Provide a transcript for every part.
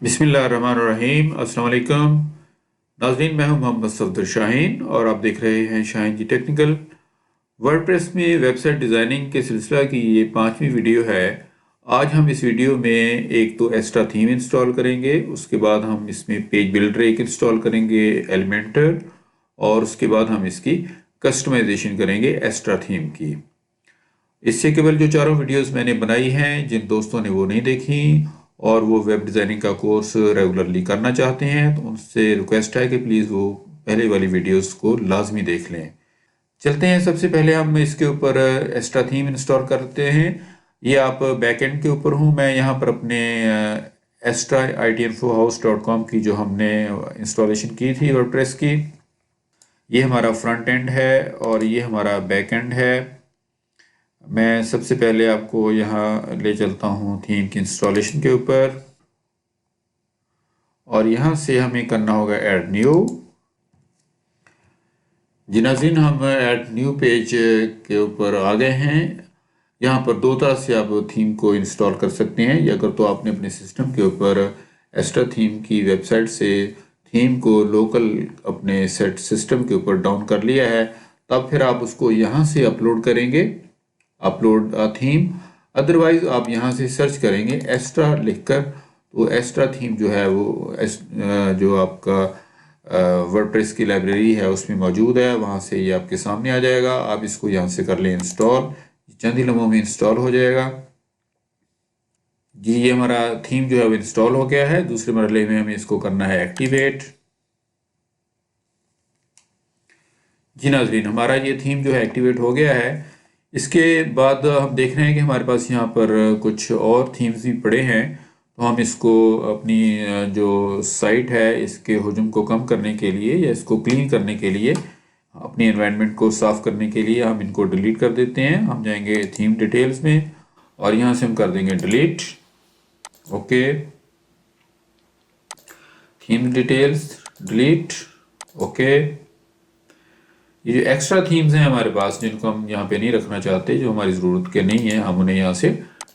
बिस्मिल्लाहिर्रहमानिर्रहीम। अस्सलाम वालेकुम नाज़रीन, मैं हूं मोहम्मद सफदर शाहीन और आप देख रहे हैं शाहीन जी टेक्निकल। वर्डप्रेस में वेबसाइट डिज़ाइनिंग के सिलसिला की ये 5वीं वीडियो है। आज हम इस वीडियो में एक तो एक्स्ट्रा थीम इंस्टॉल करेंगे, उसके बाद हम इसमें पेज बिल्डर एक इंस्टॉल करेंगे, एलिमेंटर, और उसके बाद हम इसकी कस्टमाइजेशन करेंगे एक्स्ट्रा थीम की। इससे केवल जो चारों वीडियोस मैंने बनाई हैं, जिन दोस्तों ने वो नहीं देखी और वो वेब डिज़ाइनिंग का कोर्स रेगुलरली करना चाहते हैं, तो उनसे रिक्वेस्ट है कि प्लीज़ वो पहले वाली वीडियोस को लाजमी देख लें। चलते हैं, सबसे पहले हम इसके ऊपर एक्स्ट्रा थीम इंस्टॉल करते हैं। ये आप बैकएंड के ऊपर हूँ मैं, यहाँ पर अपने extra-itinfohouse.com की जो हमने इंस्टॉलेशन की थी वर्डप्रेस की, ये हमारा फ्रंट एंड है और ये हमारा बैक एंड है। मैं सबसे पहले आपको यहाँ ले चलता हूँ थीम की इंस्टॉलेशन के ऊपर, और यहाँ से हमें करना होगा ऐड न्यू। जी नाज़रीन, हम ऐड न्यू पेज के ऊपर आ गए हैं। यहाँ पर दो तरह से आप थीम को इंस्टॉल कर सकते हैं। या अगर तो आपने अपने सिस्टम के ऊपर एक्स्ट्रा थीम की वेबसाइट से थीम को लोकल अपने सेट सिस्टम के ऊपर डाउन कर लिया है, तब फिर आप उसको यहाँ से अपलोड करेंगे, अपलोड थीम। अदरवाइज आप यहाँ से सर्च करेंगे एक्स्ट्रा लिखकर, तो एक्स्ट्रा थीम जो है वो जो आपका वर्डप्रेस की लाइब्रेरी है उसमें मौजूद है, वहाँ से ये आपके सामने आ जाएगा। आप इसको यहाँ से कर लें इंस्टॉल, चंद ही लम्हों में इंस्टॉल हो जाएगा। जी, ये हमारा थीम जो है वो इंस्टॉल हो गया है। दूसरे मरहले में हमें इसको करना है एक्टिवेट। जी नाज़रीन, हमारा ये थीम जो है एक्टिवेट हो गया है। इसके बाद हम देख रहे हैं कि हमारे पास यहाँ पर कुछ और थीम्स भी पड़े हैं, तो हम इसको अपनी जो साइट है इसके हुजूम को कम करने के लिए या इसको क्लीन करने के लिए, अपनी एनवायरनमेंट को साफ़ करने के लिए हम इनको डिलीट कर देते हैं। हम जाएंगे थीम डिटेल्स में और यहाँ से हम कर देंगे delete. Okay, theme details delete. Okay, ये जो एक्स्ट्रा थीम्स हैं हमारे पास, जिनको हम यहाँ पे नहीं रखना चाहते, जो हमारी ज़रूरत के नहीं है, हम उन्हें यहाँ से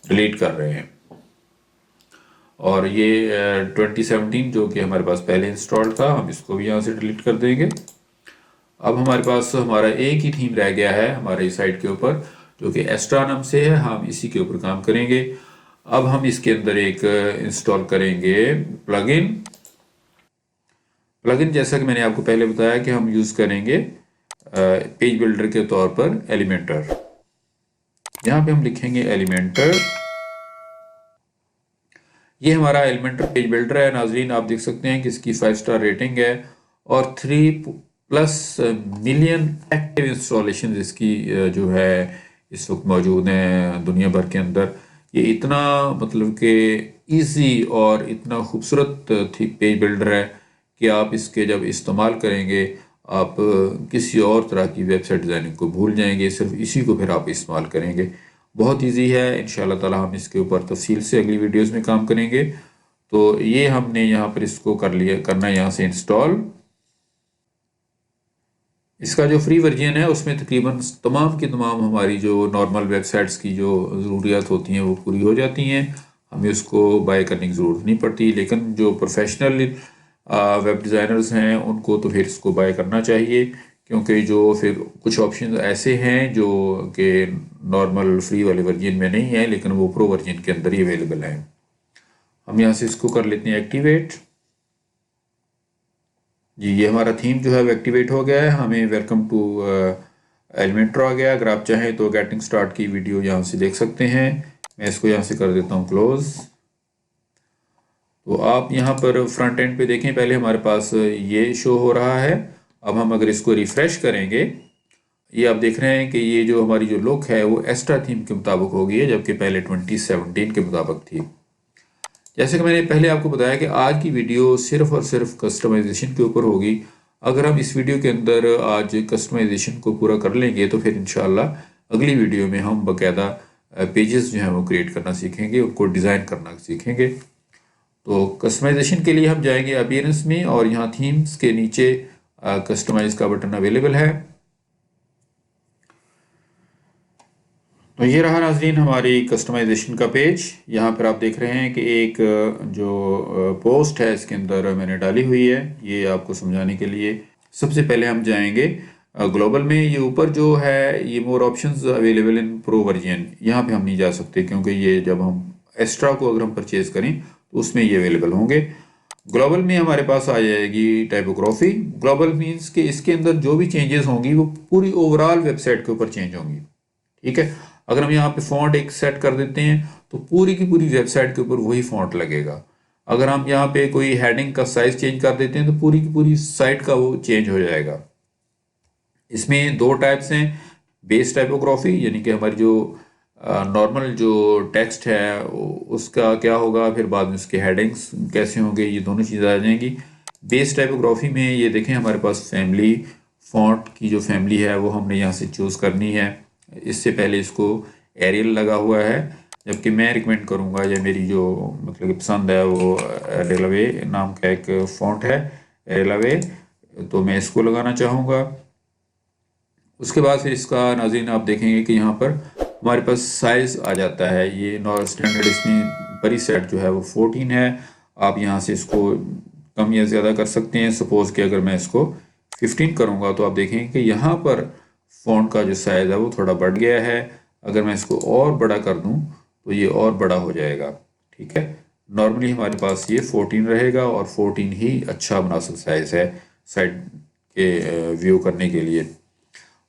डिलीट कर रहे हैं। और ये 2017 जो कि हमारे पास पहले इंस्टॉल था, हम इसको भी यहाँ से डिलीट कर देंगे। अब हमारे पास हमारा एक ही थीम रह गया है हमारे साइट के ऊपर, जो कि एक्स्ट्रा नाम से है। हम इसी के ऊपर काम करेंगे। अब हम इसके अंदर एक इंस्टॉल करेंगे प्लगइन। प्लगइन जैसा कि मैंने आपको पहले बताया कि हम यूज़ करेंगे पेज बिल्डर के तौर पर एलिमेंटर। यहाँ पे हम लिखेंगे एलिमेंटर। ये हमारा एलिमेंटर पेज बिल्डर है। नाजरीन, आप देख सकते हैं कि इसकी 5 स्टार रेटिंग है और 3+ मिलियन एक्टिव इंस्टॉलेशन इसकी जो है इस वक्त मौजूद हैं दुनिया भर के अंदर। ये इतना मतलब कि इजी और इतना खूबसूरत थी पेज बिल्डर है कि आप इसके जब इस्तेमाल करेंगे, आप किसी और तरह की वेबसाइट डिज़ाइनिंग को भूल जाएंगे, सिर्फ इसी को फिर आप इस्तेमाल करेंगे। बहुत इजी है। इंशाल्लाह ताला हम इसके ऊपर तफसील से अगली वीडियोस में काम करेंगे। तो ये हमने यहाँ पर इसको कर लिया, करना है यहाँ से इंस्टॉल। इसका जो फ्री वर्जन है उसमें तकरीबन तमाम की तमाम हमारी जो नॉर्मल वेबसाइट्स की जो ज़रूरियात होती हैं वो पूरी हो जाती हैं। हमें उसको बाय करने की ज़रूरत नहीं पड़ती। लेकिन जो प्रोफेशनल वेब डिज़ाइनर्स हैं उनको तो फिर इसको बाय करना चाहिए, क्योंकि जो फिर कुछ ऑप्शन ऐसे हैं जो कि नॉर्मल फ्री वाले वर्जन में नहीं है, लेकिन वो प्रो वर्जन के अंदर ही अवेलेबल है। हम यहाँ से इसको कर लेते हैं एक्टिवेट। जी, ये हमारा थीम जो है वो एक्टिवेट हो गया है। हमें वेलकम टू एलिमेंटर आ गया। अगर आप चाहें तो गेटिंग स्टार्ट की वीडियो यहाँ से देख सकते हैं। मैं इसको यहाँ से कर देता हूँ क्लोज। तो आप यहाँ पर फ्रंट एंड पे देखें, पहले हमारे पास ये शो हो रहा है। अब हम अगर इसको रिफ्रेश करेंगे, ये आप देख रहे हैं कि ये जो हमारी जो लुक है वो एक्स्ट्रा थीम के मुताबिक हो गई है, जबकि पहले 2017 के मुताबिक थी। जैसे कि मैंने पहले आपको बताया कि आज की वीडियो सिर्फ और सिर्फ कस्टमाइजेशन के ऊपर होगी। अगर हम इस वीडियो के अंदर आज कस्टमाइजेशन को पूरा कर लेंगे तो फिर इंशाल्लाह अगली वीडियो में हम बाकायदा पेजेस जो हैं वो क्रिएट करना सीखेंगे, उनको डिज़ाइन करना सीखेंगे। तो कस्टमाइजेशन के लिए हम जाएंगे अपीयरेंस में और यहाँ थीम्स के नीचे कस्टमाइज का बटन अवेलेबल है। तो ये रहा नाज़रीन हमारी कस्टमाइजेशन का पेज। यहाँ पर आप देख रहे हैं कि एक जो पोस्ट है इसके अंदर मैंने डाली हुई है, ये आपको समझाने के लिए। सबसे पहले हम जाएंगे ग्लोबल में। ये ऊपर जो है ये more options available in pro version, यहाँ पे हम नहीं जा सकते क्योंकि ये जब हम एक्स्ट्रा को अगर हम परचेज करें तो उसमें ये अवेलेबल होंगे। ग्लोबल में हमारे पास आ जाएगी टाइपोग्राफी। ग्लोबल मीन्स कि इसके अंदर जो भी चेंजेस होंगी वो पूरी ओवरऑल वेबसाइट के ऊपर चेंज होंगी। ठीक है, अगर हम यहाँ पे फॉन्ट एक सेट कर देते हैं तो पूरी की पूरी वेबसाइट के ऊपर वही फॉन्ट लगेगा। अगर हम यहाँ पे कोई हेडिंग का साइज चेंज कर देते हैं तो पूरी की पूरी साइट का वो चेंज हो जाएगा। इसमें दो टाइप्स हैं, बेस टाइपोग्राफी यानी कि हमारी जो नॉर्मल जो टेक्स्ट है उसका क्या होगा, फिर बाद में उसके हेडिंग्स कैसे होंगे, ये दोनों चीज़ें आ जाएंगी। बेस टाइपोग्राफी में ये देखें हमारे पास फैमिली फॉन्ट की जो फैमिली है वो हमने यहाँ से चूज़ करनी है। इससे पहले इसको एरियल लगा हुआ है, जबकि मैं रिकमेंड करूँगा या मेरी जो मतलब कि पसंद है वो एरेलावे नाम का एक फॉन्ट है, एरेलावे, तो मैं इसको लगाना चाहूँगा। उसके बाद फिर इसका नाज़रीन आप देखेंगे कि यहाँ पर हमारे पास साइज़ आ जाता है। ये नॉर्मल स्टैंडर्ड इसमें बड़ी सेट जो है वो 14 है। आप यहाँ से इसको कम या ज़्यादा कर सकते हैं। सपोज़ कि अगर मैं इसको 15 करूँगा तो आप देखेंगे कि यहाँ पर फ़ॉन्ट का जो साइज़ है वो थोड़ा बढ़ गया है। अगर मैं इसको और बड़ा कर दूँ तो ये और बड़ा हो जाएगा। ठीक है, नॉर्मली हमारे पास ये 14 रहेगा और 14 ही अच्छा मुनासिब साइज़ है साइड के व्यू करने के लिए।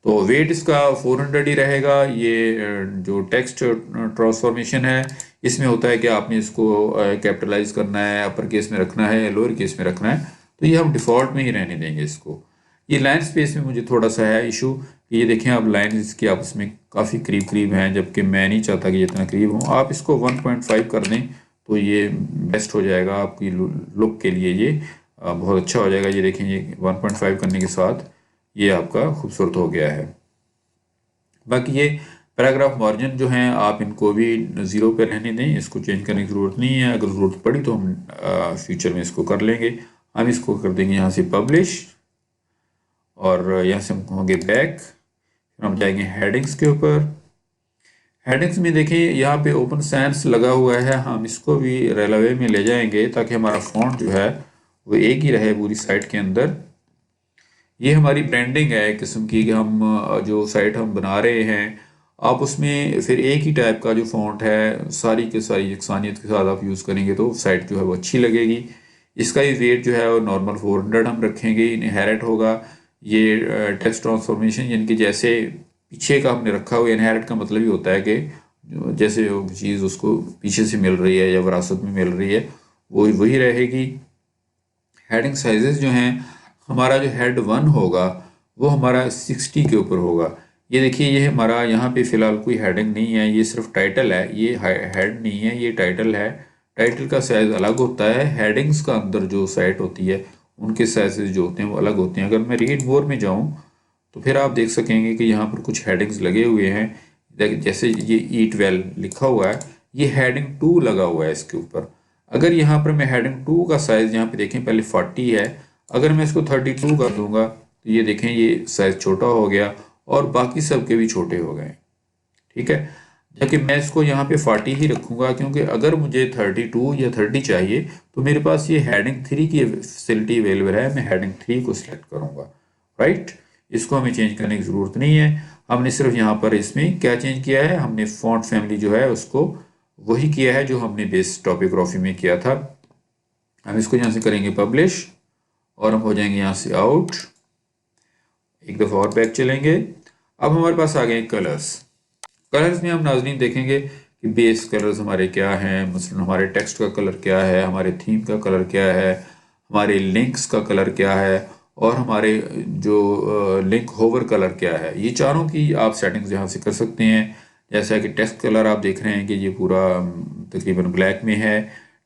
तो वेट इसका 400 ही रहेगा। ये जो टेक्स्ट ट्रांसफॉर्मेशन है इसमें होता है कि आपने इसको कैपिटलाइज करना है, अपर केस में रखना है, लोअर केस में रखना है, तो ये हम डिफ़ॉल्ट में ही रहने देंगे इसको। ये लाइन स्पेस में मुझे थोड़ा सा है इशू कि ये देखें आप लाइन इसकी आपस में काफ़ी करीब करीब हैं, जबकि मैं नहीं चाहता कि ये इतना करीब हो। आप इसको 1.5 कर दें तो ये बेस्ट हो जाएगा आपकी लुक के लिए। ये बहुत अच्छा हो जाएगा। ये देखें ये 1.5 करने के साथ ये आपका खूबसूरत हो गया है। बाकी ये पैराग्राफ मार्जिन जो हैं आप इनको भी 0 पे रहने दें, इसको चेंज करने की ज़रूरत नहीं है। अगर ज़रूरत पड़ी तो हम फ्यूचर में इसको कर लेंगे। हम इसको कर देंगे यहाँ से पब्लिश और यहाँ से हम होंगे बैक, फिर हम जाएंगे हेडिंग्स के ऊपर। हेडिंग्स में देखें यहाँ पे ओपन सैंस लगा हुआ है, हम इसको भी रेलवे में ले जाएंगे ताकि हमारा फॉन्ट जो है वो एक ही रहे पूरी साइट के अंदर। ये हमारी ब्रांडिंग है एक किस्म की कि हम जो साइट हम बना रहे हैं आप उसमें फिर एक ही टाइप का जो फॉन्ट है सारी के सारी यकसानियत के साथ आप यूज़ करेंगे तो साइट जो है वो अच्छी लगेगी। इसका ये वेट जो है वो नॉर्मल 400 हम रखेंगे। इनहेरिट होगा ये टेक्स्ट ट्रांसफॉर्मेशन, यानी कि जैसे पीछे का हमने रखा हुआ। इनहेरिट का मतलब ही होता है कि जैसे चीज़ उसको पीछे से मिल रही है या विरासत में मिल रही है वो वही रहेगी। हेडिंग साइजेस जो हैं हमारा जो हेड 1 होगा वो हमारा 60 के ऊपर होगा। ये देखिए ये हमारा यहाँ पे फ़िलहाल कोई हेडिंग नहीं है, ये सिर्फ टाइटल है, ये हेड नहीं है, ये टाइटल है। टाइटल का साइज़ अलग होता है। हेडिंग्स का अंदर जो साइट होती है उनके साइजेस जो होते हैं वो अलग होते हैं। अगर मैं रीड मोर में जाऊँ तो फिर आप देख सकेंगे कि यहाँ पर कुछ हेडिंग्स लगे हुए हैं। जैसे ये E12 लिखा हुआ है, ये हेडिंग 2 लगा हुआ है इसके ऊपर। अगर यहाँ पर मैं हेडिंग 2 का साइज़ यहाँ पे देखें पहले 40 है, अगर मैं इसको 32 कर दूंगा तो ये देखें ये साइज़ छोटा हो गया और बाकी सब के भी छोटे हो गए। ठीक है, जबकि मैं इसको यहाँ पे 40 ही रखूँगा क्योंकि अगर मुझे 32 या 30 चाहिए तो मेरे पास ये हेडिंग 3 की फैसिलिटी अवेलेबल है। मैं हेडिंग 3 को सिलेक्ट करूँगा। राइट, इसको हमें चेंज करने की ज़रूरत नहीं है। हमने सिर्फ यहाँ पर इसमें क्या चेंज किया है, हमने फॉन्ट फैमिली जो है उसको वही किया है जो हमने बेस टॉपोग्राफी में किया था। हम इसको यहाँ से करेंगे पब्लिश और हम हो जाएंगे यहाँ से आउट। एक दफ़ा और बैक चलेंगे। अब हमारे पास आ गए कलर्स। कलर्स में हम नाज़रीन देखेंगे कि बेस कलर्स हमारे क्या हैं, मसलन हमारे टेक्स्ट का कलर क्या है, हमारे थीम का कलर क्या है, हमारे लिंक्स का कलर क्या है और हमारे जो लिंक होवर कलर क्या है। ये चारों की आप सेटिंग्स यहाँ से कर सकते हैं। जैसा कि टेक्स्ट कलर आप देख रहे हैं कि ये पूरा तकरीबन ब्लैक में है,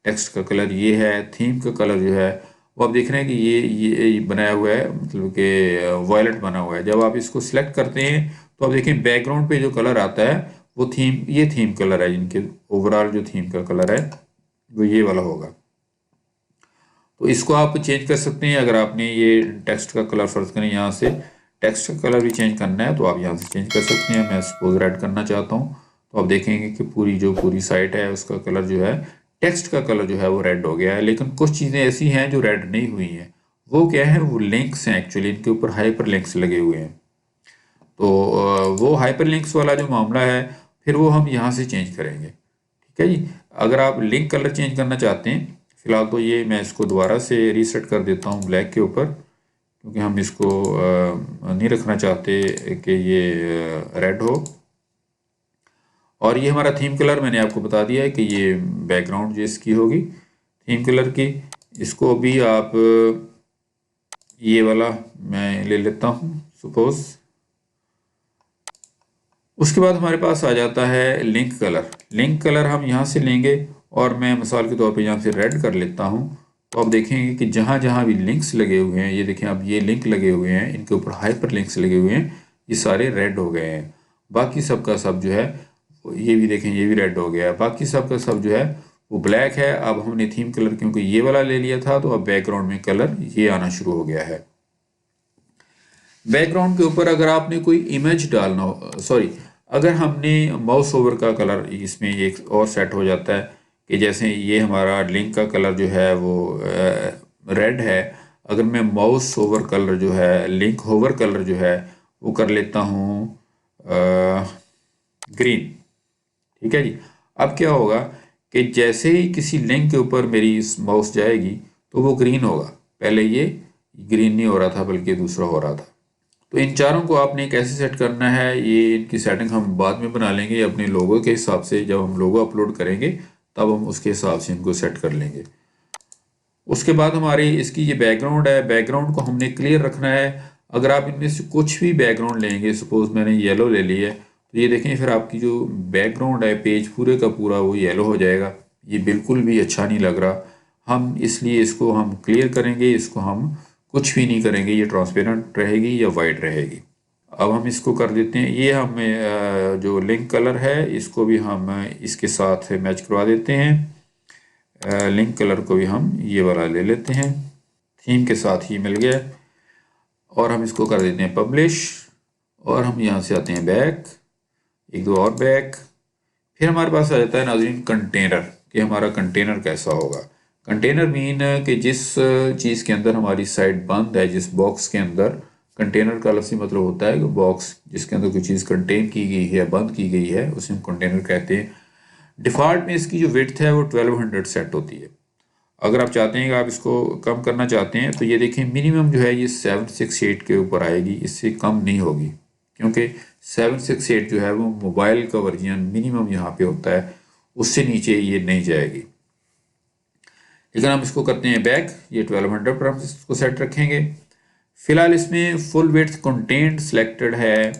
टेक्स्ट का कलर ये है, थीम का कलर जो है वो आप देख रहे हैं कि ये बनाया हुआ है, मतलब कि वायलेट बना हुआ है। जब आप इसको सिलेक्ट करते हैं तो आप देखें बैकग्राउंड पे जो कलर आता है वो ये थीम कलर है, इनके ओवरऑल जो थीम का कलर है वो ये वाला होगा। तो इसको आप चेंज कर सकते हैं। अगर आपने ये टेक्स्ट का कलर फर्ज करें यहाँ से टेक्स्ट का कलर भी चेंज करना है तो आप यहाँ से चेंज कर सकते हैं। मैं सपोज रेड करना चाहता हूँ तो आप देखेंगे कि पूरी साइट है उसका कलर जो है, टेक्स्ट का कलर जो है वो रेड हो गया है। लेकिन कुछ चीज़ें ऐसी हैं जो रेड नहीं हुई हैं, वो क्या है, वो लिंक्स हैं एक्चुअली, इनके ऊपर हाइपर लिंक्स लगे हुए हैं। तो वो हाइपर लिंक्स वाला जो मामला है फिर वो हम यहाँ से चेंज करेंगे। ठीक है जी। अगर आप लिंक कलर चेंज करना चाहते हैं, फिलहाल तो ये मैं इसको दोबारा से रीसेट कर देता हूँ ब्लैक के ऊपर, क्योंकि हम इसको नहीं रखना चाहते कि ये रेड हो। और ये हमारा थीम कलर मैंने आपको बता दिया है कि ये बैकग्राउंड जो इसकी होगी थीम कलर की, इसको भी आप ये वाला मैं ले लेता हूँ सपोज। उसके बाद हमारे पास आ जाता है लिंक कलर। लिंक कलर हम यहाँ से लेंगे और मैं मिसाल के तौर पे यहाँ से रेड कर लेता हूँ। तो आप देखेंगे कि जहाँ जहाँ भी लिंक्स लगे हुए हैं, ये देखें अब ये लिंक लगे हुए हैं, इनके ऊपर हाइपर लिंक्स लगे हुए हैं, ये सारे रेड हो गए हैं। बाकी सब का सब जो है, ये भी देखें ये भी रेड हो गया है, बाकी सब का सब जो है वो ब्लैक है। अब हमने थीम कलर क्योंकि ये वाला ले लिया था, तो अब बैकग्राउंड में कलर ये आना शुरू हो गया है। बैकग्राउंड के ऊपर अगर आपने कोई इमेज डालना हो, सॉरी, अगर हमने माउस ओवर का कलर इसमें एक और सेट हो जाता है कि जैसे ये हमारा लिंक का कलर जो है वो रेड है, अगर मैं माउस ओवर कलर जो है, लिंक होवर कलर जो है वो कर लेता हूँ ग्रीन। ठीक है जी। अब क्या होगा कि जैसे ही किसी लिंक के ऊपर मेरी माउस जाएगी तो वो ग्रीन होगा। पहले ये ग्रीन नहीं हो रहा था बल्कि दूसरा हो रहा था। तो इन चारों को आपने कैसे सेट करना है, ये इनकी सेटिंग हम बाद में बना लेंगे अपने लोगो के हिसाब से। जब हम लोगो अपलोड करेंगे तब हम उसके हिसाब से इनको सेट कर लेंगे। उसके बाद हमारी इसकी ये बैकग्राउंड है, बैकग्राउंड को हमने क्लियर रखना है। अगर आप इनमें से कुछ भी बैकग्राउंड लेंगे, सपोज मैंने येलो ले ली है, तो ये देखें फिर आपकी जो बैकग्राउंड है पेज पूरे का पूरा वो येलो हो जाएगा। ये बिल्कुल भी अच्छा नहीं लग रहा। हम इसलिए इसको हम क्लियर करेंगे, इसको हम कुछ भी नहीं करेंगे, ये ट्रांसपेरेंट रहेगी या वाइट रहेगी। अब हम इसको कर देते हैं, ये हमें जो लिंक कलर है इसको भी हम इसके साथ मैच करवा देते हैं। लिंक कलर को भी हम ये वाला ले लेते हैं, थीम के साथ ही मिल गया। और हम इसको कर देते हैं पब्लिश, और हम यहाँ से आते हैं बैक, एक दो और बैक। फिर हमारे पास आ जाता है नाज़रीन कंटेनर, कि हमारा कंटेनर कैसा होगा। कंटेनर मीन कि जिस चीज़ के अंदर हमारी साइट बंद है, जिस बॉक्स के अंदर, कंटेनर का लफ्ज़ी मतलब होता है कि बॉक्स जिसके अंदर कोई चीज़ कंटेन की गई है, बंद की गई है, उसे हम कंटेनर कहते हैं। डिफ़ॉल्ट में इसकी जो विड्थ है वो 1200 सेट होती है। अगर आप चाहते हैं कि आप इसको कम करना चाहते हैं तो ये देखें मिनिमम जो है ये 768 के ऊपर आएगी, इससे कम नहीं होगी, क्योंकि 768 जो है वो मोबाइल का वर्जन मिनिमम यहाँ पे होता है, उससे नीचे ये नहीं जाएगी। लेकिन हम इसको करते हैं बैक, ये 1200 पर हम इसको सेट रखेंगे। फिलहाल इसमें फुल विड्थ कंटेंट सिलेक्टेड है,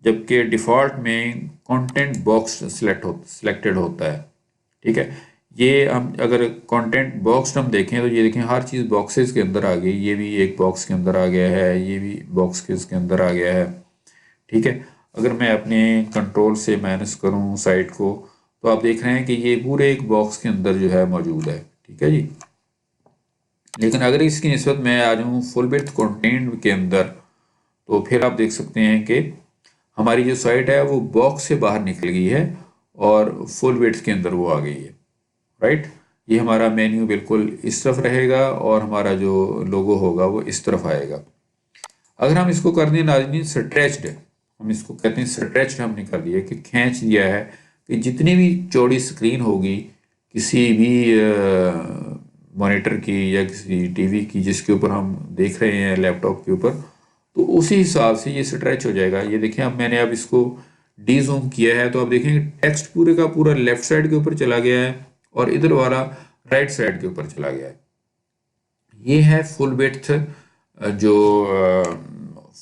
जबकि डिफ़ॉल्ट में कंटेंट बॉक्स सिलेक्टेड होता है। ठीक है। ये हम अगर कंटेंट बॉक्स हम देखें तो ये देखें हर चीज़ बॉक्सेस के अंदर आ गई, ये भी एक बॉक्स के अंदर आ गया है, ये भी बॉक्स के अंदर आ गया है। ठीक है। अगर मैं अपने कंट्रोल से माइनस करूं साइट को, तो आप देख रहे हैं कि ये पूरे एक बॉक्स के अंदर जो है मौजूद है। ठीक है जी। लेकिन अगर इसकी निस्बत मैं आ जाऊँ फुल विड्थ कंटेंट के अंदर, तो फिर आप देख सकते हैं कि हमारी जो साइट है वो बॉक्स से बाहर निकल गई है और फुल विड्थ के अंदर वो आ गई है। राइट। ये हमारा मेन्यू बिल्कुल इस तरफ रहेगा और हमारा जो लोगो होगा वो इस तरफ आएगा। अगर हम इसको कर दें नाज़रीन स्ट्रेच्ड, हम इसको कहते हैं स्ट्रेच्ड, हमने कर दिया कि खींच दिया है, कि जितनी भी चौड़ी स्क्रीन होगी किसी भी मॉनिटर की या किसी टीवी की जिसके ऊपर हम देख रहे हैं लैपटॉप के ऊपर, तो उसी हिसाब से ये स्ट्रेच हो जाएगा। ये देखें अब मैंने अब इसको डी जूम किया है, तो आप देखेंगे टेक्स्ट पूरे का पूरा लेफ्ट साइड के ऊपर चला गया है और इधर वाला राइट साइड के ऊपर चला गया है। ये है फुल विड्थ, जो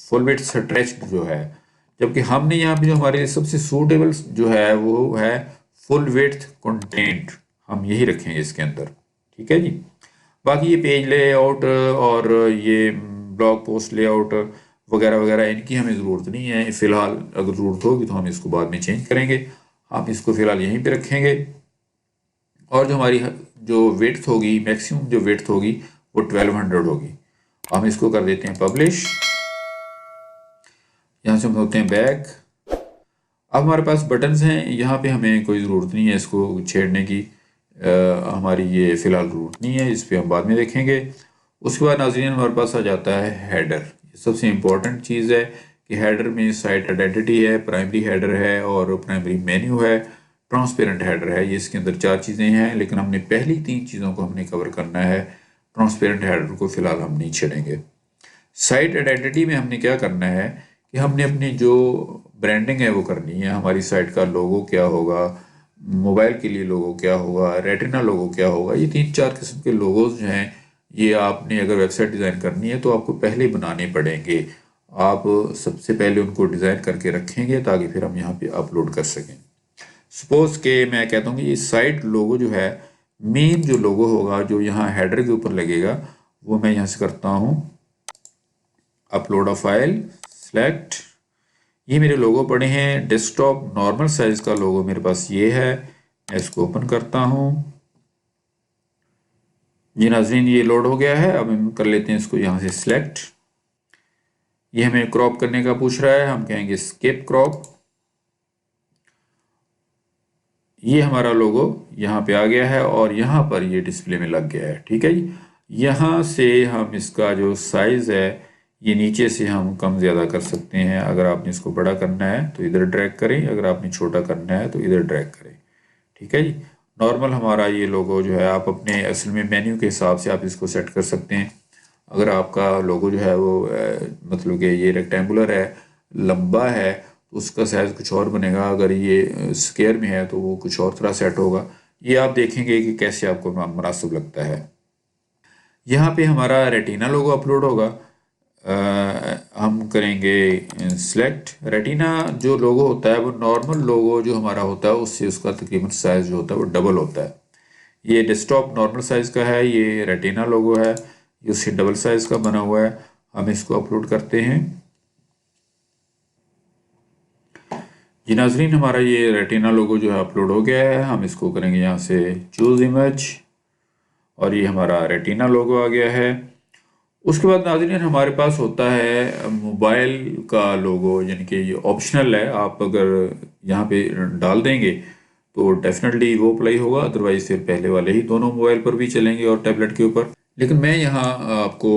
फुल विड्थ स्ट्रेच्ड जो है। जबकि हमने यहाँ पे जो हमारे लिए सबसे सूटेबल जो है वो है फुल विड्थ कंटेंट, हम यही रखेंगे इसके अंदर। ठीक है जी। बाकी ये पेज लेआउट और ये ब्लॉग पोस्ट लेआउट वगैरह वगैरह इनकी हमें ज़रूरत नहीं है फ़िलहाल। अगर ज़रूरत होगी तो हम इसको बाद में चेंज करेंगे। हम इसको फ़िलहाल यहीं पे रखेंगे। और जो हमारी जो विड्थ होगी, मैक्सिमम जो विड्थ होगी वो 1200 होगी। हम इसको कर देते हैं पब्लिश, यहाँ से हम होते हैं बैक। अब हमारे पास बटन्स हैं, यहाँ पे हमें कोई ज़रूरत नहीं है इसको छेड़ने की। हमारी ये फ़िलहाल ज़रूरत नहीं है, इस पर हम बाद में देखेंगे। उसके बाद नाज़रीन हमारे पास आ जाता है हेडर। ये सबसे इम्पोर्टेंट चीज़ है कि हेडर में साइट आइडेंटिटी है, प्राइमरी हेडर है और प्राइमरी मेन्यू है, ट्रांसपेरेंट हेडर है। ये इसके अंदर 4 चीज़ें हैं, लेकिन हमने पहली 3 चीज़ों को हमने कवर करना है। ट्रांसपेरेंट हेडर को फ़िलहाल हम नहीं छेड़ेंगे। साइट आइडेंटिटी में हमने क्या करना है कि हमने अपनी जो ब्रांडिंग है वो करनी है। हमारी साइट का लोगो क्या होगा, मोबाइल के लिए लोगो क्या होगा, रेटिना लोगो क्या होगा। ये 3-4 किस्म के लोगोज जो हैं, ये आपने अगर वेबसाइट डिज़ाइन करनी है तो आपको पहले ही बनाने पड़ेंगे। आप सबसे पहले उनको डिज़ाइन करके रखेंगे ताकि फिर हम यहाँ पे अपलोड कर सकें। सपोज के मैं कहता हूँ कि ये साइट लोगो जो है, मेन जो लोगो होगा जो यहाँ हेडर के ऊपर लगेगा, वो मैं यहाँ से करता हूँ अपलोड अ फाइल, सेलेक्ट। ये मेरे लोगो पड़े हैं। डेस्कटॉप नॉर्मल साइज का लोगो मेरे पास ये है, मैं इसको ओपन करता हूँ। जी नाज़रीन, ये लोड हो गया है। अब हम कर लेते हैं इसको यहाँ से सिलेक्ट। ये हमें क्रॉप करने का पूछ रहा है, हम कहेंगे स्किप क्रॉप। ये हमारा लोगो यहाँ पे आ गया है और यहाँ पर ये डिस्प्ले में लग गया है। ठीक है जी। यहाँ से हम इसका जो साइज़ है ये नीचे से हम कम ज़्यादा कर सकते हैं। अगर आपने इसको बड़ा करना है तो इधर ड्रैग करें, अगर आपने छोटा करना है तो इधर ड्रैग करें। ठीक है जी। नॉर्मल हमारा ये लोगो जो है, आप अपने असल में मेन्यू के हिसाब से आप इसको सेट कर सकते हैं। अगर आपका लोगो जो है वो मतलब कि ये रेक्टेंगुलर है, लंबा है, तो उसका साइज़ कुछ और बनेगा। अगर ये स्क्वायर में है तो वो कुछ और तरह सेट होगा। ये आप देखेंगे कि कैसे आपको मुनासिब लगता है। यहाँ पे हमारा रेटिना लोगो अपलोड होगा। हम करेंगे सिलेक्ट। रेटिना जो लोगो होता है वो नॉर्मल लोगो जो हमारा होता है उससे उसका तकरीबन साइज़ जो होता है वो डबल होता है। ये डेस्कटॉप नॉर्मल साइज़ का है, ये रेटिना लोगो है, ये उससे डबल साइज़ का बना हुआ है। हम इसको अपलोड करते हैं। जी नाजरीन, हमारा ये रेटिना लोगो जो है अपलोड हो गया है। हम इसको करेंगे यहाँ से चूज़ इमेज और ये हमारा रेटिना लोगो आ गया है। उसके बाद नाज़रीन हमारे पास होता है मोबाइल का लोगो, यानी कि ये ऑप्शनल है। आप अगर यहाँ पे डाल देंगे तो डेफिनेटली वो अप्लाई होगा, अदरवाइज फिर पहले वाले ही दोनों मोबाइल पर भी चलेंगे और टैबलेट के ऊपर। लेकिन मैं यहाँ आपको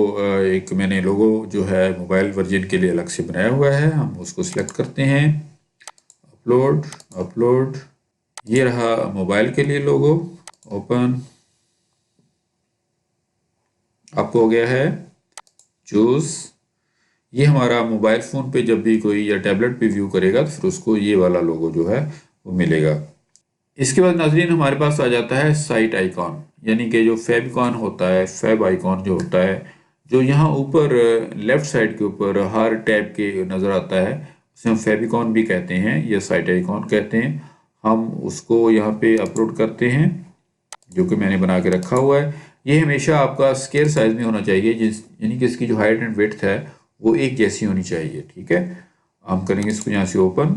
एक मैंने लोगो जो है मोबाइल वर्जन के लिए अलग से बनाया हुआ है। हम उसको सिलेक्ट करते हैं, अपलोड, अपलोड। ये रहा मोबाइल के लिए लोगो, ओपन। आपको हो गया है चूज़। ये हमारा मोबाइल फ़ोन पे जब भी कोई या टैबलेट पे व्यू करेगा तो फिर उसको ये वाला लोगो जो है वो मिलेगा। इसके बाद नाज़रीन हमारे पास आ जाता है साइट आइकॉन, यानी कि जो फेविकॉन होता है, फेब आइकॉन जो होता है, जो यहाँ ऊपर लेफ़्ट साइड के ऊपर हर टैब के नज़र आता है, उसे हम फेविकॉन भी कहते हैं या साइट आइकॉन कहते हैं। हम उसको यहाँ पे अपलोड करते हैं, जो कि मैंने बना के रखा हुआ है। ये हमेशा आपका स्क्वायर साइज़ में होना चाहिए, यानी कि इसकी जो हाइट एंड विड्थ है वो एक जैसी होनी चाहिए। ठीक है, हम करेंगे इसको यहाँ से ओपन।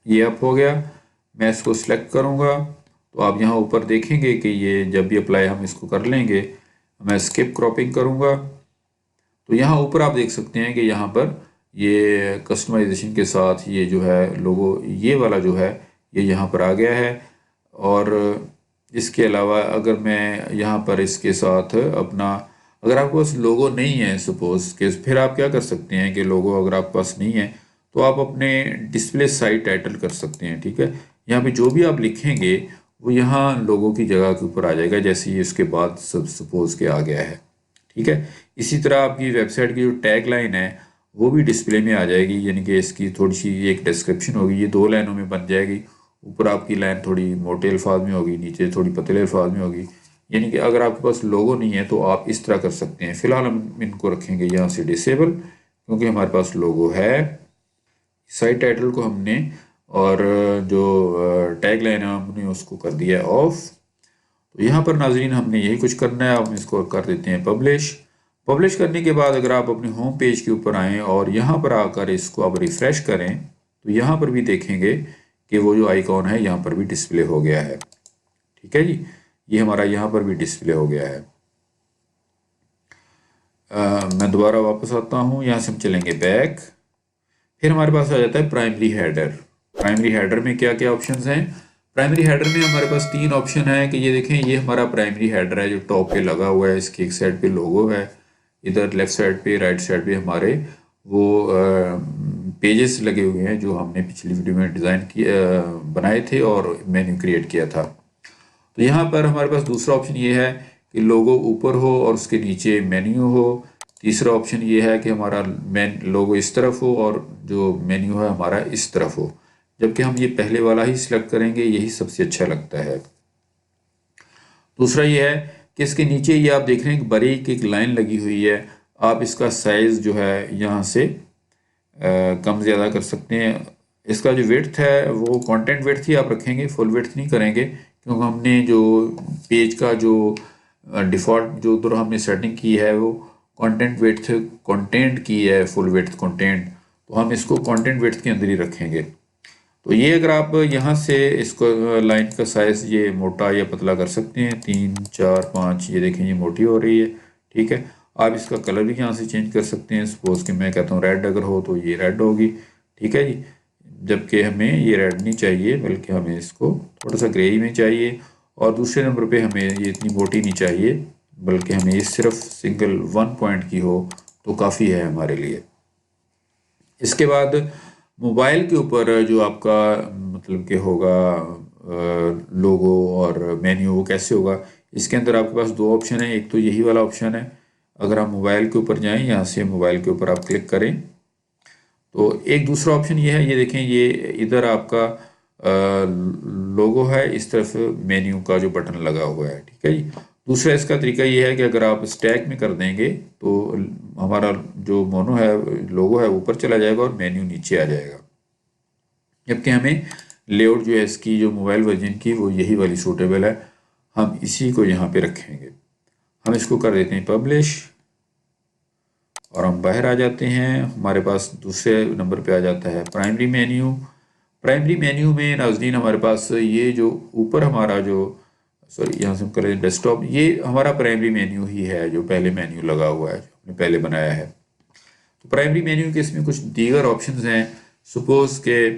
ये अप हो गया। मैं इसको सिलेक्ट करूँगा तो आप यहाँ ऊपर देखेंगे कि ये जब भी अप्लाई हम इसको कर लेंगे, मैं स्किप क्रॉपिंग करूँगा तो यहाँ ऊपर आप देख सकते हैं कि यहाँ पर ये कस्टमाइजेशन के साथ ये जो है लोगो, ये वाला जो है ये यहाँ पर आ गया है। और इसके अलावा अगर मैं यहाँ पर इसके साथ अपना, अगर आपके पास लोगो नहीं है सपोज़ के, फिर आप क्या कर सकते हैं कि लोगो अगर आपके पास नहीं है तो आप अपने डिस्प्ले साइट टाइटल कर सकते हैं। ठीक है, यहाँ पे जो भी आप लिखेंगे वो यहाँ लोगों की जगह के ऊपर आ जाएगा, जैसे ये इसके बाद सब सपोज़ के आ गया है। ठीक है, इसी तरह आपकी वेबसाइट की जो टैग लाइन है वो भी डिस्प्ले में आ जाएगी, यानी कि इसकी थोड़ी सी एक डिस्क्रिप्शन होगी, ये 2 लाइनों में बन जाएगी। ऊपर आपकी लाइन थोड़ी मोटे अल्फाज में होगी, नीचे थोड़ी पतले अल्फाज में होगी। यानी कि अगर आपके पास लोगो नहीं है तो आप इस तरह कर सकते हैं। फिलहाल हम इनको रखेंगे यहाँ से डिसेबल, क्योंकि हमारे पास लोगो है। साइट टाइटल को हमने और जो टैग लाइन है हमने उसको कर दिया है ऑफ। तो यहाँ पर नाजरीन हमने यही कुछ करना है। हम इसको कर देते हैं पब्लिश। पब्लिश करने के बाद अगर आप अपने होम पेज के ऊपर आएँ और यहाँ पर आकर इसको आप रिफ़्रेश करें तो यहाँ पर भी देखेंगे कि वो जो आइकॉन है यहाँ पर भी डिस्प्ले हो गया है। ठीक है जी, ये हमारा यहाँ पर भी डिस्प्ले हो गया है। मैं दोबारा वापस आता हूँ, यहाँ से हम चलेंगे बैक। फिर हमारे पास आ जाता है प्राइमरी हेडर। प्राइमरी हेडर में क्या क्या ऑप्शंस हैं? प्राइमरी हेडर में हमारे पास 3 ऑप्शन है कि ये देखें, ये हमारा प्राइमरी हेडर है जो टॉप पे लगा हुआ है, इसकी एक साइड पे लोगो है, इधर लेफ्ट साइड पे राइट साइड पे हमारे वो पेजेस लगे हुए हैं जो हमने पिछली वीडियो में डिज़ाइन किए बनाए थे और मेन्यू क्रिएट किया था। तो यहाँ पर हमारे पास दूसरा ऑप्शन ये है कि लोगो ऊपर हो और उसके नीचे मेन्यू हो। तीसरा ऑप्शन ये है कि हमारा लोगो इस तरफ हो और जो मेन्यू है हमारा इस तरफ हो, जबकि हम ये पहले वाला ही सिलेक्ट करेंगे, यही सबसे अच्छा लगता है। दूसरा ये है कि इसके नीचे ये आप देख रहे हैं कि बारीक एक लाइन लगी हुई है, आप इसका साइज़ जो है यहाँ से कम ज़्यादा कर सकते हैं। इसका जो विड्थ है वो कंटेंट विड्थ ही आप रखेंगे, फुल विड्थ नहीं करेंगे, क्योंकि हमने जो पेज का जो डिफ़ॉल्ट जो उधर हमने सेटिंग की है वो कंटेंट विड्थ कंटेंट की है, फुल विड्थ कंटेंट, तो हम इसको कंटेंट विड्थ के अंदर ही रखेंगे। तो ये अगर आप यहाँ से इसको लाइन का साइज़ ये मोटा या पतला कर सकते हैं, 3 4 5, ये देखें ये मोटी हो रही है, ठीक है। आप इसका कलर भी यहाँ से चेंज कर सकते हैं, सपोज़ कि मैं कहता हूँ रेड अगर हो तो ये रेड होगी, ठीक है जी। जबकि हमें ये रेड नहीं चाहिए, बल्कि हमें इसको थोड़ा सा ग्रे में चाहिए। और दूसरे नंबर पे हमें ये इतनी मोटी नहीं चाहिए, बल्कि हमें ये सिर्फ सिंगल 1 पॉइंट की हो तो काफ़ी है हमारे लिए। इसके बाद मोबाइल के ऊपर जो आपका मतलब कि होगा लोगो और मेन्यू, वो कैसे होगा? इसके अंदर आपके पास 2 ऑप्शन है, एक तो यही वाला ऑप्शन है। अगर आप मोबाइल के ऊपर जाएं, यहाँ से मोबाइल के ऊपर आप क्लिक करें तो एक दूसरा ऑप्शन ये है, ये देखें ये इधर आपका लोगो है, इस तरफ मेन्यू का जो बटन लगा हुआ है, ठीक है जी। दूसरा इसका तरीका ये है कि अगर आप स्टैक में कर देंगे तो हमारा जो मोनो है लोगो है ऊपर चला जाएगा और मेन्यू नीचे आ जाएगा, जबकि हमें लेआउट जो है इसकी जो मोबाइल वर्जन की वो यही वाली सूटेबल है, हम इसी को यहाँ पे रखेंगे। हम इसको कर देते हैं पब्लिश और हम बाहर आ जाते हैं। हमारे पास दूसरे नंबर पे आ जाता है प्राइमरी मेन्यू। प्राइमरी मेन्यू में नाज़रीन हमारे पास ये जो ऊपर हमारा जो सॉरी यहाँ से हम करें डेस्कटॉप, ये हमारा प्राइमरी मेन्यू ही है जो पहले मेन्यू लगा हुआ है, जो हमने पहले बनाया है। तो प्राइमरी मेन्यू के इसमें कुछ दीगर ऑप्शंस हैं। सपोज़ के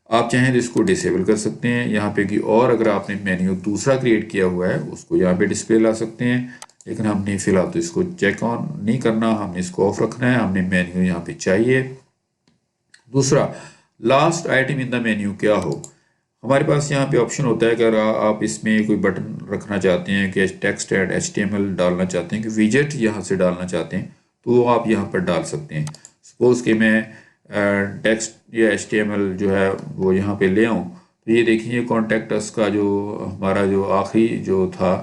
आप चाहें तो इसको डिसेबल कर सकते हैं यहाँ पे कि, और अगर आपने मेन्यू दूसरा क्रिएट किया हुआ है उसको यहाँ पे डिस्प्ले ला सकते हैं, लेकिन हमने फिलहाल तो इसको चेक ऑन नहीं करना, हमने इसको ऑफ रखना है, हमने मेन्यू यहाँ पे चाहिए। दूसरा, last item in the menu क्या हो? हमारे पास यहाँ पे ऑप्शन होता है कि अगर आप इसमें कोई बटन रखना चाहते हैं कि टेक्स्ट एड HTML डालना चाहते हैं, कि विजेट यहाँ से डालना चाहते हैं, तो वो आप यहाँ पर डाल सकते हैं। सपोज़ कि मैं टेक्स्ट या HTML जो है वो यहाँ पे ले आऊँ, तो ये देखिए कॉन्टेक्ट अस का जो हमारा जो आखिरी जो था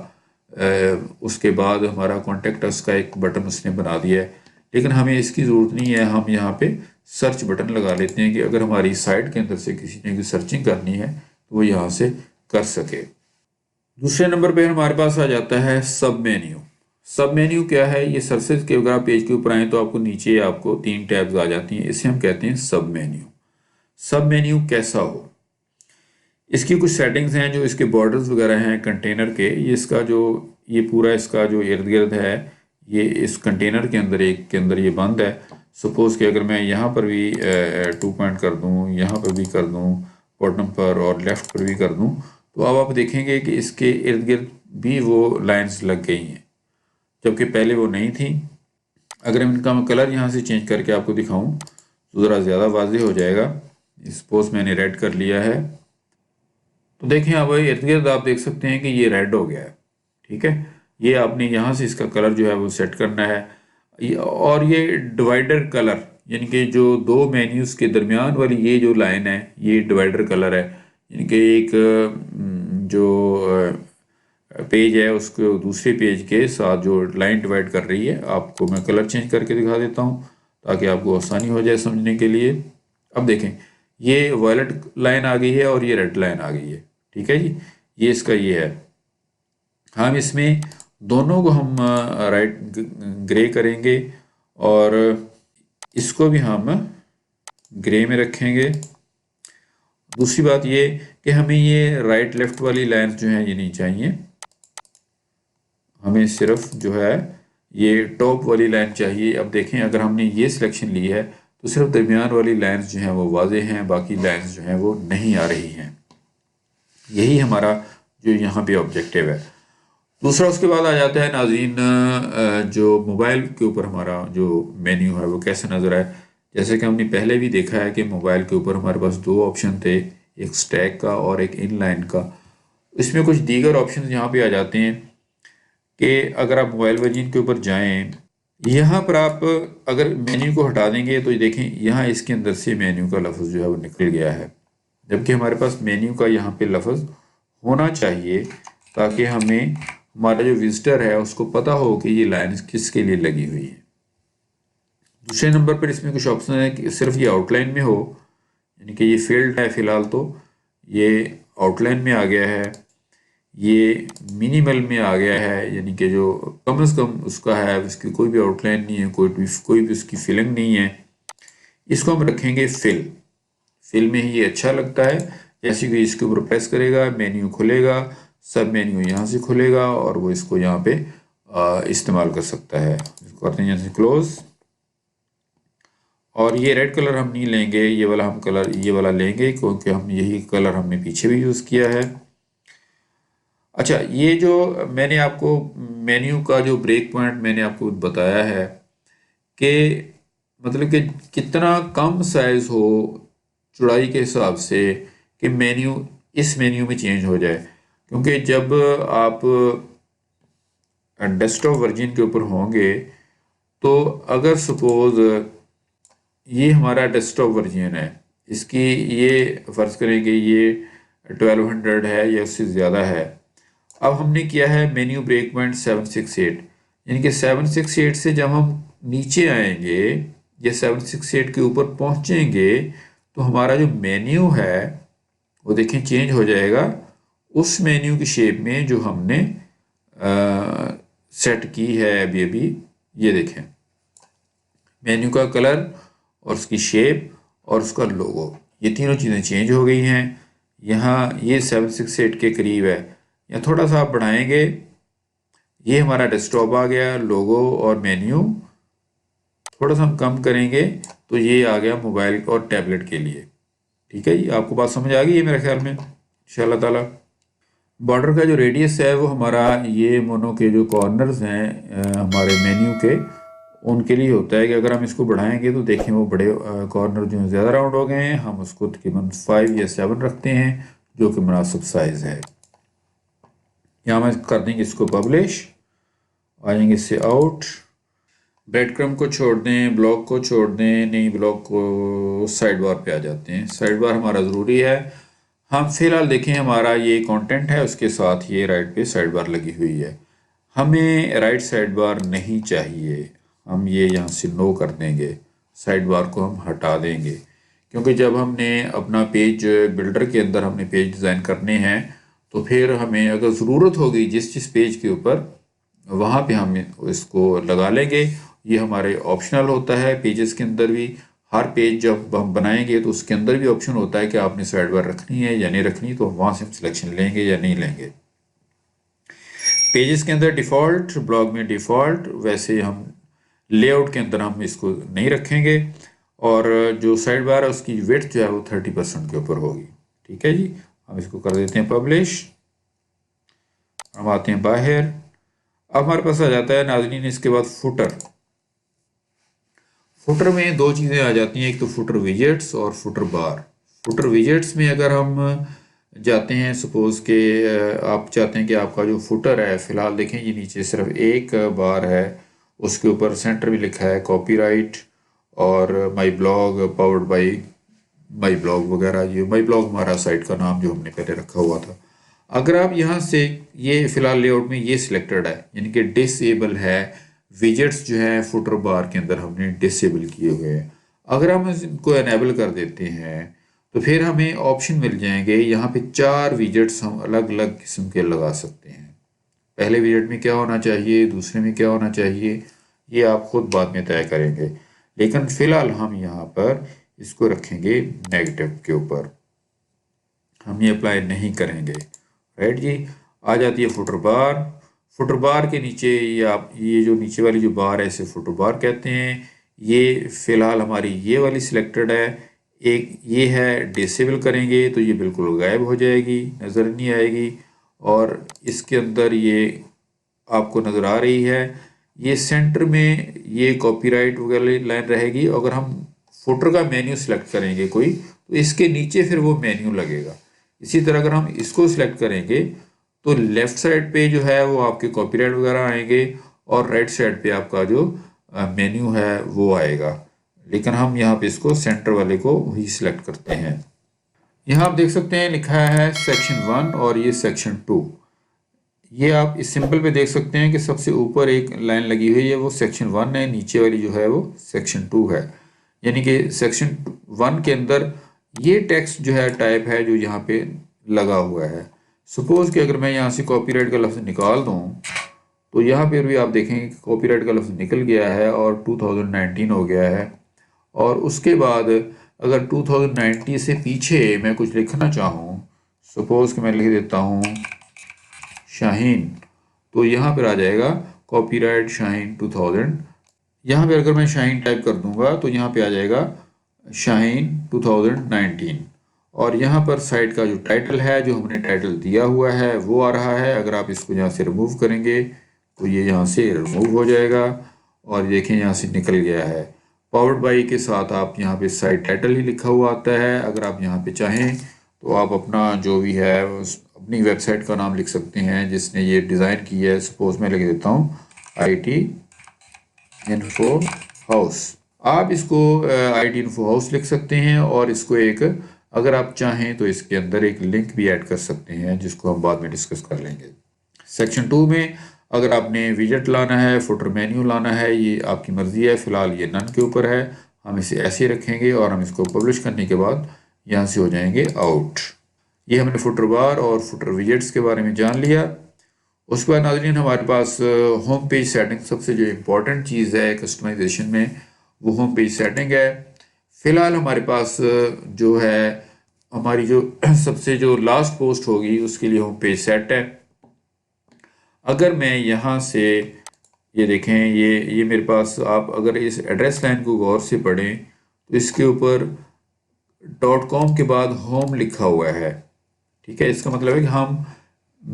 उसके बाद हमारा कॉन्टेक्ट अस का एक बटन उसने बना दिया है, लेकिन हमें इसकी ज़रूरत नहीं है। हम यहाँ पे सर्च बटन लगा लेते हैं कि अगर हमारी साइट के अंदर से किसी ने सर्चिंग करनी है तो वो यहाँ से कर सके। दूसरे नंबर पे हमारे पास आ जाता है सब मेन्यू। सब मेन्यू क्या है? ये सर्फेस के अगर आप पेज के ऊपर आए तो आपको नीचे आपको 3 टैब्स आ जाती हैं, इसे हम कहते हैं सब मेन्यू। सब मेन्यू कैसा हो? इसकी कुछ सेटिंग्स हैं, जो इसके बॉर्डर्स वगैरह हैं कंटेनर के, ये इसका जो ये पूरा इसका जो इर्द गिर्द है ये इस कंटेनर के अंदर एक के अंदर ये बंद है। सपोज़ कि अगर मैं यहाँ पर भी 2 पॉइंट कर दूँ, यहाँ पर भी कर दूँ, बॉटम पर और लेफ़्ट पर भी कर दूँ, तो अब आप देखेंगे कि इसके इर्द गिर्द भी वो लाइंस लग गई हैं, जबकि पहले वो नहीं थी। अगर इनका मैं कलर यहाँ से चेंज करके आपको दिखाऊँ तो ज़रा ज़्यादा वाज़ेह हो जाएगा। सपोज़ मैंने रेड कर लिया है, तो देखें अब इर्द गिर्द आप देख सकते हैं कि ये रेड हो गया है, ठीक है। ये आपने यहाँ से इसका कलर जो है वो सेट करना है। और ये डिवाइडर कलर, यानी कि जो 2 मेन्यूज़ के दरमियान वाली ये जो लाइन है ये डिवाइडर कलर है, यानी कि एक जो पेज है उसको दूसरे पेज के साथ जो लाइन डिवाइड कर रही है, आपको मैं कलर चेंज करके दिखा देता हूँ ताकि आपको आसानी हो जाए समझने के लिए। अब देखें ये वायलेट लाइन आ गई है और ये रेड लाइन आ गई है, ठीक है जी। ये इसका ये है। हम इसमें दोनों को हम राइट ग्रे करेंगे और इसको भी हम ग्रे में रखेंगे। दूसरी बात ये कि हमें ये राइट लेफ्ट वाली लाइन जो है ये नहीं चाहिए, हमें सिर्फ जो है ये टॉप वाली लाइन चाहिए। अब देखें अगर हमने ये सिलेक्शन ली है तो सिर्फ दरमियान वाली लाइंस जो हैं वो वाज़े हैं, बाकी लाइंस जो हैं वो नहीं आ रही हैं। यही हमारा जो यहाँ पे ऑब्जेक्टिव है। दूसरा उसके बाद आ जाता है नाज़रीन, जो मोबाइल के ऊपर हमारा जो मेन्यू है वो कैसे नज़र आए। जैसे कि हमने पहले भी देखा है कि मोबाइल के ऊपर हमारे पास दो ऑप्शन थे, एक स्टैक का और एक इनलाइन का। इसमें कुछ दीगर ऑप्शन यहाँ पे आ जाते हैं कि अगर आप मोबाइल वर्जन के ऊपर जाएं, यहाँ पर आप अगर मेन्यू को हटा देंगे तो देखें यहाँ इसके अंदर से मेन्यू का लफ्ज़ जो है वो निकल गया है, जबकि हमारे पास मेन्यू का यहाँ पे लफ्ज़ होना चाहिए ताकि हमें हमारा जो विजिटर है उसको पता हो कि ये लाइन किसके लिए लगी हुई है। दूसरे नंबर पर इसमें कुछ ऑप्शन है कि सिर्फ ये आउटलाइन में हो, यानी कि ये फील्ड है फ़िलहाल तो ये आउटलाइन में आ गया है, ये मिनिमल में आ गया है, यानी कि जो कम से कम उसका है, उसकी कोई भी आउटलाइन नहीं है, कोई भी उसकी फिलिंग नहीं है। इसको हम रखेंगे फिल में ही ये अच्छा लगता है। जैसे कि इसके ऊपर प्रेस करेगा मेन्यू खुलेगा, सब मेन्यू यहाँ से खुलेगा और वो इसको यहाँ पे इस्तेमाल कर सकता है। इसको करते हैं यहाँ से क्लोज, और ये रेड कलर हम नहीं लेंगे, ये वाला हम कलर ये वाला लेंगे क्योंकि हम यही कलर हमने पीछे भी यूज़ किया है। अच्छा, ये जो मैंने आपको मेन्यू का जो ब्रेक पॉइंट मैंने आपको बताया है कि मतलब कि कितना कम साइज़ हो चौड़ाई के हिसाब से कि मेन्यू इस मेन्यू में चेंज हो जाए, क्योंकि जब आप डेस्कटॉप वर्जन के ऊपर होंगे तो अगर सपोज़ ये हमारा डेस्कटॉप वर्जन है, इसकी ये फ़र्ज़ करें कि ये 1200 है या उससे ज़्यादा है। अब हमने किया है मेन्यू ब्रेक पॉइंट 768, यानी कि 768 से जब हम नीचे आएंगे या 768 के ऊपर पहुंचेंगे तो हमारा जो मेन्यू है वो देखें चेंज हो जाएगा उस मेन्यू की शेप में जो हमने सेट की है अभी। ये देखें मेन्यू का कलर और उसकी शेप और उसका लोगो, ये तीनों चीज़ें चेंज हो गई हैं। यहाँ ये 768 के करीब है, या थोड़ा सा आप बढ़ाएंगे, ये हमारा डेस्कटॉप आ गया, लोगो और मेन्यू थोड़ा सा हम कम करेंगे तो ये आ गया मोबाइल और टैबलेट के लिए। ठीक है जी, आपको बात समझ आ गई है मेरे ख्याल में इंशाल्लाह ताला। बॉर्डर का जो रेडियस है वो हमारा ये मोनो के जो कॉर्नर्स हैं हमारे मेन्यू के, उनके लिए होता है कि अगर हम इसको बढ़ाएंगे तो देखें वो बड़े कॉर्नर जो ज़्यादा राउंड हो गए हैं, हम उसको तकरीबन 5 या 7 रखते हैं जो कि मुनासिब साइज़ है। यहाँ हम कर देंगे इसको पब्लिश, आ जाएंगे इससे आउट, ब्रेड क्रम को छोड़ दें, ब्लॉक को छोड़ दें, नहीं ब्लॉक को साइड बार पे आ जाते हैं। साइड बार हमारा ज़रूरी है। हम फिलहाल देखें हमारा ये कंटेंट है, उसके साथ ये राइट पे साइड बार लगी हुई है, हमें राइट साइड बार नहीं चाहिए। हम ये यहाँ से नो कर देंगे, साइड बार को हम हटा देंगे, क्योंकि जब हमने अपना पेज बिल्डर के अंदर हमने पेज डिज़ाइन करने हैं तो फिर हमें अगर ज़रूरत होगी जिस पेज के ऊपर, वहाँ पे हम इसको लगा लेंगे। ये हमारे ऑप्शनल होता है पेजेस के अंदर भी। हर पेज जब हम बनाएंगे तो उसके अंदर भी ऑप्शन होता है कि आपने साइड बार रखनी है या नहीं रखनी, तो वहाँ से हम सिलेक्शन लेंगे या नहीं लेंगे। पेजेस के अंदर डिफ़ॉल्ट, ब्लॉग में डिफ़ॉल्ट, वैसे हम लेआउट के अंदर हम इसको नहीं रखेंगे। और जो साइड बार है उसकी विड्थ जो है वो 30% के ऊपर होगी। ठीक है जी, हम इसको कर देते हैं पब्लिश, हम आते हैं बाहर। अब हमारे पास आ जाता है नाज़रीन इसके बाद फुटर। फुटर में दो चीज़ें आ जाती हैं, एक तो फुटर विजेट्स और फुटर बार। फुटर विजेट्स में अगर हम जाते हैं, सपोज़ के आप चाहते हैं कि आपका जो फुटर है, फ़िलहाल देखें ये नीचे सिर्फ एक बार है, उसके ऊपर सेंटर में लिखा है कॉपीराइट और my blog powered by my blog वगैरह। ये माई ब्लॉग हमारा साइट का नाम जो हमने पहले रखा हुआ था। अगर आप यहाँ से ये फ़िलहाल लेआउट में ये सिलेक्टेड है, यानी कि डिसेबल है, विजेट्स जो है फुटर बार के अंदर हमने डिसेबल किए हुए हैं। अगर हम इनको एनेबल कर देते हैं तो फिर हमें ऑप्शन मिल जाएंगे, यहाँ पे 4 विजेट्स हम अलग अलग किस्म के लगा सकते हैं। पहले विजेट में क्या होना चाहिए, दूसरे में क्या होना चाहिए, ये आप खुद बाद में तय करेंगे, लेकिन फ़िलहाल हम यहाँ पर इसको रखेंगे नेगेटिव के ऊपर, हम ये अप्लाई नहीं करेंगे। राइट जी, आ जाती है फुटर बार। फुटर बार के नीचे ये आप ये जो नीचे वाली जो बार है इसे फुटर बार कहते हैं। ये फ़िलहाल हमारी ये वाली सिलेक्टेड है। एक ये है, डिसेबल करेंगे तो ये बिल्कुल गायब हो जाएगी, नज़र नहीं आएगी। और इसके अंदर ये आपको नज़र आ रही है, ये सेंटर में ये कॉपीराइट वगैरह लाइन रहेगी। अगर हम फुटर का मेन्यू सेलेक्ट करेंगे कोई, तो इसके नीचे फिर वो मेन्यू लगेगा। इसी तरह अगर हम इसको सिलेक्ट करेंगे तो लेफ़्ट साइड पे जो है वो आपके कॉपीराइट वगैरह आएंगे और राइट साइड पे आपका जो मेन्यू है वो आएगा। लेकिन हम यहाँ पे इसको सेंटर वाले को ही सिलेक्ट करते हैं। यहाँ आप देख सकते हैं लिखा है सेक्शन 1 और ये सेक्शन 2। ये आप इस सिंबल पे देख सकते हैं कि सबसे ऊपर एक लाइन लगी हुई है वो सेक्शन 1 है, नीचे वाली जो है वो सेक्शन 2 है। यानी कि सेक्शन 1 के अंदर ये टेक्स्ट जो है टाइप है जो यहाँ पे लगा हुआ है। सपोज़ कि अगर मैं यहाँ से कॉपीराइट का लफ्ज़ निकाल दूँ तो यहाँ पर भी आप देखेंगे कि कॉपीराइट का लफ्ज़ निकल गया है और 2019 हो गया है। और उसके बाद अगर 2019 से पीछे मैं कुछ लिखना चाहूँ, सपोज़ कि मैं लिख देता हूँ शाहीन, तो यहाँ पर आ जाएगा कॉपीराइट शाहीन 2000। यहाँ पे अगर मैं शाहीन टाइप कर दूंगा तो यहाँ पे आ जाएगा शाहीन 2019। और यहाँ पर साइट का जो टाइटल है, जो हमने टाइटल दिया हुआ है वो आ रहा है। अगर आप इसको यहाँ से रिमूव करेंगे तो ये यहाँ से रिमूव हो जाएगा और देखें यहाँ से निकल गया है। पावर्ड बाई के साथ आप यहाँ पे साइट टाइटल ही लिखा हुआ आता है। अगर आप यहाँ पे चाहें तो आप अपना जो भी है अपनी वेबसाइट का नाम लिख सकते हैं जिसने ये डिज़ाइन की है। सपोज मैं लिख देता हूँ IT इन्फो हाउस। आप इसको IT इन्फो हाउस लिख सकते हैं और इसको एक, अगर आप चाहें तो इसके अंदर एक लिंक भी ऐड कर सकते हैं जिसको हम बाद में डिस्कस कर लेंगे। सेक्शन 2 में अगर आपने विजेट लाना है, फुटर मेन्यू लाना है, ये आपकी मर्ज़ी है। फ़िलहाल ये नन के ऊपर है, हम इसे ऐसे रखेंगे और हम इसको पब्लिश करने के बाद यहाँ से हो जाएंगे आउट। ये हमने फुटर बार और फुटर विजेट्स के बारे में जान लिया। उसके बाद नाज़रीन हमारे पास होम पेज सेटिंग, सबसे जो इम्पोर्टेंट चीज़ है कस्टमाइजेशन में वो होम पेज सेटिंग है। फ़िलहाल हमारे पास जो है हमारी जो सबसे जो लास्ट पोस्ट होगी उसके लिए होम पेज सेट है। अगर मैं यहाँ से ये देखें, ये मेरे पास, आप अगर इस एड्रेस लाइन को गौर से पढ़ें तो इसके ऊपर .com के बाद होम लिखा हुआ है। ठीक है, इसका मतलब है कि हम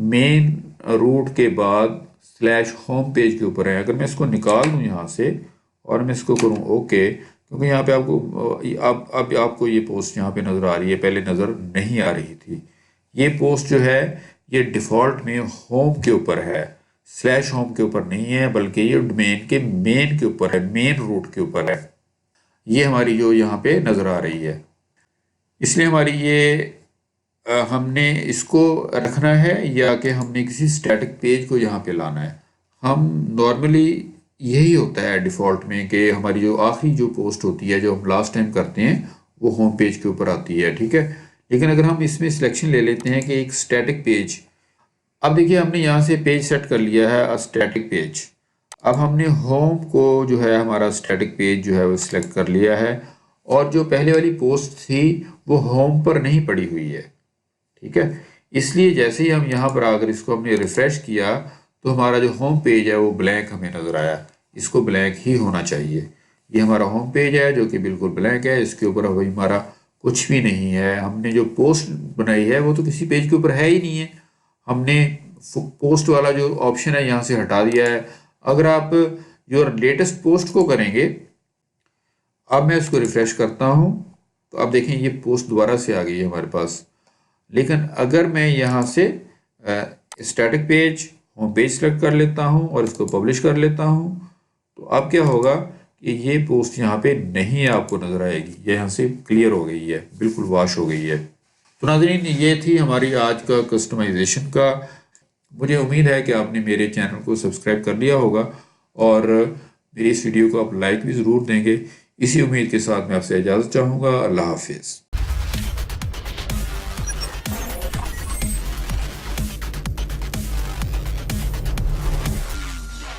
मेन रूट के बाद /होम पेज के ऊपर है। अगर मैं इसको निकाल दूँ यहाँ से और मैं इसको करूँ ओके, क्योंकि यहाँ पे आपको आपको ये पोस्ट यहाँ पे नज़र आ रही है, पहले नज़र नहीं आ रही थी। ये पोस्ट जो है ये डिफ़ॉल्ट में होम के ऊपर है, /होम के ऊपर नहीं है, बल्कि ये डोमेन के मेन के ऊपर है, मेन रूट के ऊपर है। ये हमारी जो यहाँ पे नज़र आ रही है, इसलिए हमारी ये हमने इसको रखना है या कि हमने किसी स्टैटिक पेज को यहाँ पे लाना है। हम नॉर्मली यही होता है डिफ़ॉल्ट में कि हमारी जो आखिरी जो पोस्ट होती है जो हम लास्ट टाइम करते हैं वो होम पेज के ऊपर आती है। ठीक है, लेकिन अगर हम इसमें सिलेक्शन ले लेते हैं कि एक स्टैटिक पेज, अब देखिए हमने यहाँ से पेज सेट कर लिया है स्टैटिक पेज। अब हमने होम को जो है हमारा स्टैटिक पेज जो है वो सिलेक्ट कर लिया है और जो पहले वाली पोस्ट थी वो होम पर नहीं पड़ी हुई है। ठीक है, इसलिए जैसे ही हम यहाँ पर आकर इसको हमने रिफ़्रेश किया तो हमारा जो होम पेज है वो ब्लैंक हमें नज़र आया। इसको ब्लैंक ही होना चाहिए। ये हमारा होम पेज है जो कि बिल्कुल ब्लैंक है, इसके ऊपर अभी हमारा कुछ भी नहीं है। हमने जो पोस्ट बनाई है वो तो किसी पेज के ऊपर है ही नहीं है, हमने पोस्ट वाला जो ऑप्शन है यहाँ से हटा दिया है। अगर आप जो लेटेस्ट पोस्ट को करेंगे, अब मैं इसको रिफ़्रेश करता हूँ तो अब देखें ये पोस्ट दोबारा से आ गई है हमारे पास। लेकिन अगर मैं यहाँ से static page home page select कर लेता हूँ और इसको पब्लिश कर लेता हूँ तो अब क्या होगा कि ये पोस्ट यहाँ पे नहीं आपको नज़र आएगी, ये यहाँ से क्लियर हो गई है, बिल्कुल वॉश हो गई है। तो नाज़रीन ये थी हमारी आज का कस्टमाइजेशन का। मुझे उम्मीद है कि आपने मेरे चैनल को सब्सक्राइब कर लिया होगा और मेरी इस वीडियो को आप लाइक भी ज़रूर देंगे। इसी उम्मीद के साथ मैं आपसे इजाज़त चाहूँगा। अल्लाह हाफिज़।